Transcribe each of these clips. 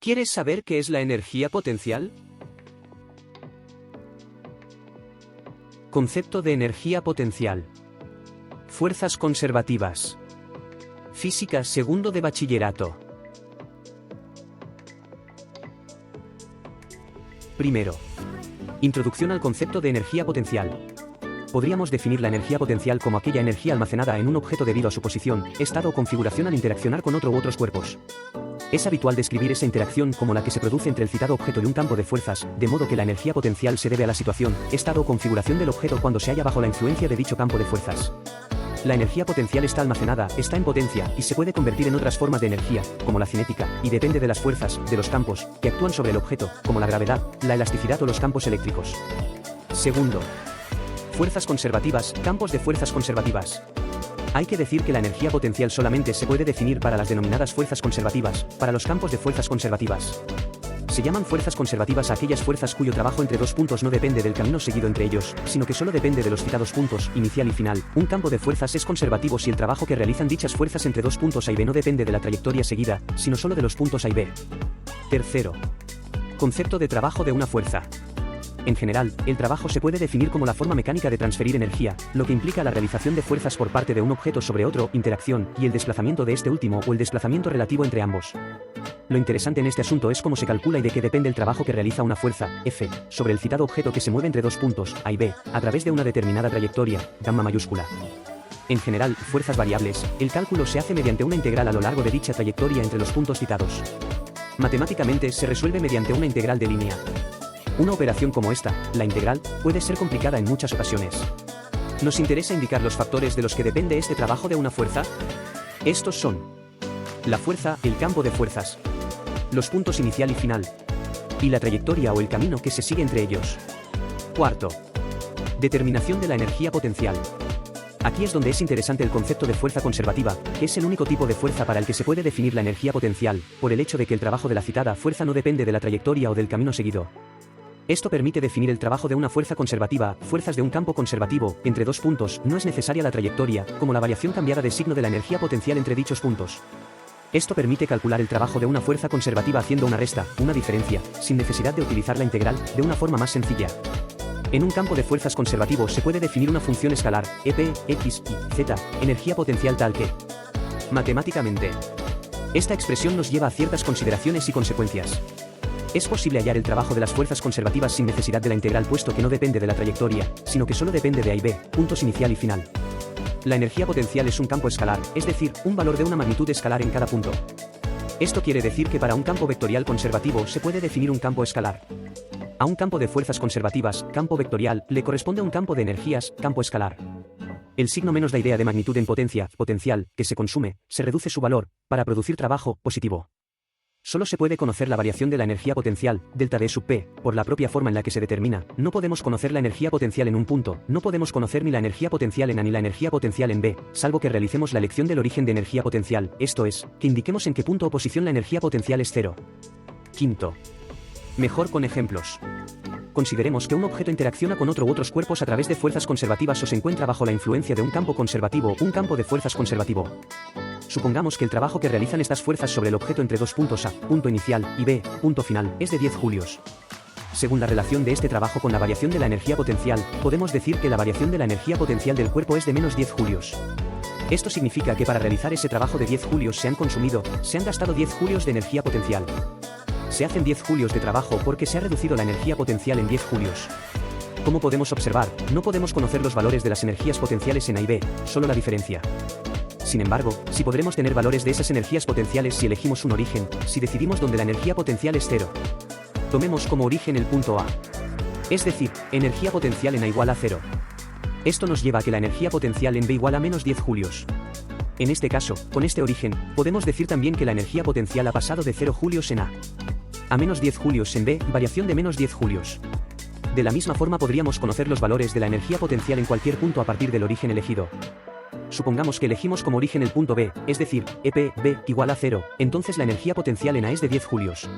¿Quieres saber qué es la energía potencial? Concepto de energía potencial. Fuerzas conservativas. Física segundo de bachillerato. Primero. Introducción al concepto de energía potencial. Podríamos definir la energía potencial como aquella energía almacenada en un objeto debido a su posición, estado o configuración al interaccionar con otro u otros cuerpos. Es habitual describir esa interacción como la que se produce entre el citado objeto y un campo de fuerzas, de modo que la energía potencial se debe a la situación, estado o configuración del objeto cuando se halla bajo la influencia de dicho campo de fuerzas. La energía potencial está almacenada, está en potencia, y se puede convertir en otras formas de energía, como la cinética, y depende de las fuerzas, de los campos, que actúan sobre el objeto, como la gravedad, la elasticidad o los campos eléctricos. Segundo. Fuerzas conservativas, campos de fuerzas conservativas. Hay que decir que la energía potencial solamente se puede definir para las denominadas fuerzas conservativas, para los campos de fuerzas conservativas. Se llaman fuerzas conservativas a aquellas fuerzas cuyo trabajo entre dos puntos no depende del camino seguido entre ellos, sino que solo depende de los citados puntos, inicial y final. Un campo de fuerzas es conservativo si el trabajo que realizan dichas fuerzas entre dos puntos A y B no depende de la trayectoria seguida, sino solo de los puntos A y B. Tercero. Concepto de trabajo de una fuerza. En general, el trabajo se puede definir como la forma mecánica de transferir energía, lo que implica la realización de fuerzas por parte de un objeto sobre otro, interacción, y el desplazamiento de este último o el desplazamiento relativo entre ambos. Lo interesante en este asunto es cómo se calcula y de qué depende el trabajo que realiza una fuerza, F, sobre el citado objeto que se mueve entre dos puntos, A y B, a través de una determinada trayectoria, gamma mayúscula. En general, fuerzas variables, el cálculo se hace mediante una integral a lo largo de dicha trayectoria entre los puntos citados. Matemáticamente se resuelve mediante una integral de línea. Una operación como esta, la integral, puede ser complicada en muchas ocasiones. ¿Nos interesa indicar los factores de los que depende este trabajo de una fuerza? Estos son: la fuerza, el campo de fuerzas, los puntos inicial y final, y la trayectoria o el camino que se sigue entre ellos. Cuarto. Determinación de la energía potencial. Aquí es donde es interesante el concepto de fuerza conservativa, que es el único tipo de fuerza para el que se puede definir la energía potencial, por el hecho de que el trabajo de la citada fuerza no depende de la trayectoria o del camino seguido. Esto permite definir el trabajo de una fuerza conservativa, fuerzas de un campo conservativo, entre dos puntos, no es necesaria la trayectoria, como la variación cambiada de signo de la energía potencial entre dichos puntos. Esto permite calcular el trabajo de una fuerza conservativa haciendo una resta, una diferencia, sin necesidad de utilizar la integral, de una forma más sencilla. En un campo de fuerzas conservativo se puede definir una función escalar, EP, X, Y, Z, energía potencial tal que. Matemáticamente. Esta expresión nos lleva a ciertas consideraciones y consecuencias. Es posible hallar el trabajo de las fuerzas conservativas sin necesidad de la integral puesto que no depende de la trayectoria, sino que solo depende de A y B, puntos inicial y final. La energía potencial es un campo escalar, es decir, un valor de una magnitud escalar en cada punto. Esto quiere decir que para un campo vectorial conservativo se puede definir un campo escalar. A un campo de fuerzas conservativas, campo vectorial, le corresponde un campo de energías, campo escalar. El signo menos la idea de magnitud en potencia, potencial, que se consume, se reduce su valor, para producir trabajo, positivo. Solo se puede conocer la variación de la energía potencial, delta D sub P, por la propia forma en la que se determina. No podemos conocer la energía potencial en un punto, no podemos conocer ni la energía potencial en A ni la energía potencial en B, salvo que realicemos la elección del origen de energía potencial, esto es, que indiquemos en qué punto o posición la energía potencial es cero. Quinto. Mejor con ejemplos. Consideremos que un objeto interacciona con otro u otros cuerpos a través de fuerzas conservativas o se encuentra bajo la influencia de un campo conservativo, un campo de fuerzas conservativo. Supongamos que el trabajo que realizan estas fuerzas sobre el objeto entre dos puntos A, punto inicial, y B, punto final, es de 10 julios. Según la relación de este trabajo con la variación de la energía potencial, podemos decir que la variación de la energía potencial del cuerpo es de menos 10 julios. Esto significa que para realizar ese trabajo de 10 julios se han gastado 10 julios de energía potencial. Se hacen 10 julios de trabajo porque se ha reducido la energía potencial en 10 julios. Como podemos observar, no podemos conocer los valores de las energías potenciales en A y B, solo la diferencia. Sin embargo, sí podremos tener valores de esas energías potenciales si elegimos un origen, si decidimos donde la energía potencial es cero. Tomemos como origen el punto A. Es decir, energía potencial en A igual a 0. Esto nos lleva a que la energía potencial en B igual a menos 10 julios. En este caso, con este origen, podemos decir también que la energía potencial ha pasado de 0 julios en A menos 10 julios en B, variación de menos 10 julios. De la misma forma podríamos conocer los valores de la energía potencial en cualquier punto a partir del origen elegido. Supongamos que elegimos como origen el punto B, es decir, EP, B, igual a 0, entonces la energía potencial en A es de 10 julios.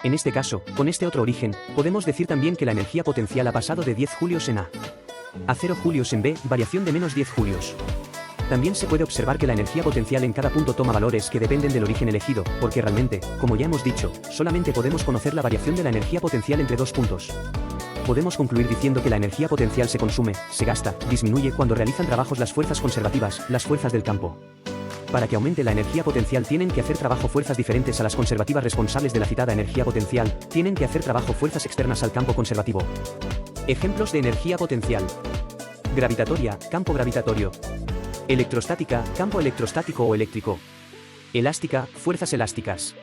En este caso, con este otro origen, podemos decir también que la energía potencial ha pasado de 10 julios en A 0 julios en B, variación de menos 10 julios. También se puede observar que la energía potencial en cada punto toma valores que dependen del origen elegido, porque realmente, como ya hemos dicho, solamente podemos conocer la variación de la energía potencial entre dos puntos. Podemos concluir diciendo que la energía potencial se consume, se gasta, disminuye cuando realizan trabajos las fuerzas conservativas, las fuerzas del campo. Para que aumente la energía potencial tienen que hacer trabajo fuerzas diferentes a las conservativas responsables de la citada energía potencial, tienen que hacer trabajo fuerzas externas al campo conservativo. Ejemplos de energía potencial. Gravitatoria, campo gravitatorio. Electrostática, campo electrostático o eléctrico. Elástica, fuerzas elásticas.